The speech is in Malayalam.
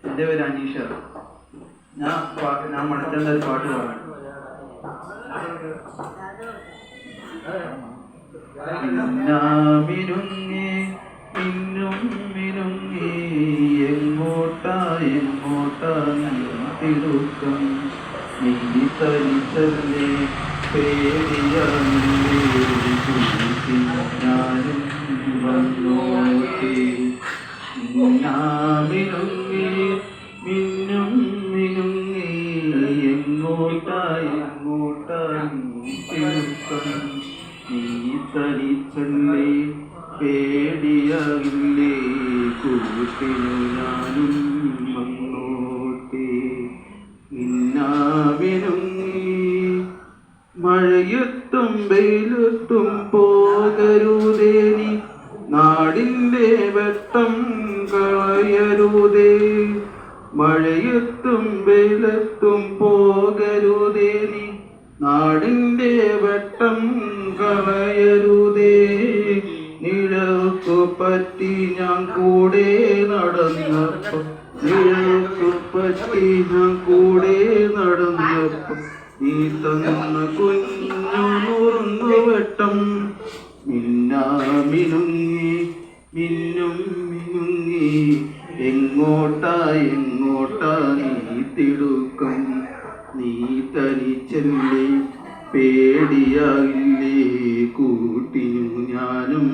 എൻ്റെ പേര് അനീഷ. ഞാൻ മണിച്ചേണ്ട ഒരു പാട്ട് പാടാം. മിനുങ്ങി മിന്നും മിനുങ്ങി എങ്ങോട്ടാ തിടുക്കം നീ തനിച്ചല്ലേ പേടിയാണല്ലേ ഞാനും വന്നോട്ടെ. മിനുങ്ങി മിന്നും മിനുങ്ങി എങ്ങോട്ടാ തിടുക്കം നീ തനിച്ചല്ലേ പേടിയാകില്ലേ കൂട്ടിനു ഞാനും വന്നോട്ടെ. മിന്നുങ്ങി മഴയത്തും വെയിലത്തും പോകരുതേ നീ നാടിൻ്റെ വെട്ടം കളയരുതേ. മഴയത്തും വെയിലത്തും പോകരുതേ നീ നാടിൻ്റെ വെട്ടം കളയരുതേ. നിഴൽക്കു പറ്റി ഞാൻ കൂടെ നടന്നപ്പോൾ നിഴൽക്കു പറ്റി ഞാൻ കൂടെ നടന്നപ്പോൾ നീ തന്ന കുഞ്ഞു നുറുങ്ങു വെട്ടം. മിന്നുങ്ങി മിന്നും മിനുങ്ങി എങ്ങോട്ടാ നീ തിടുക്കം നീ തനിച്ചല്ലേ പേടിയാകില്ലേ കൂട്ടിനു ഞാനും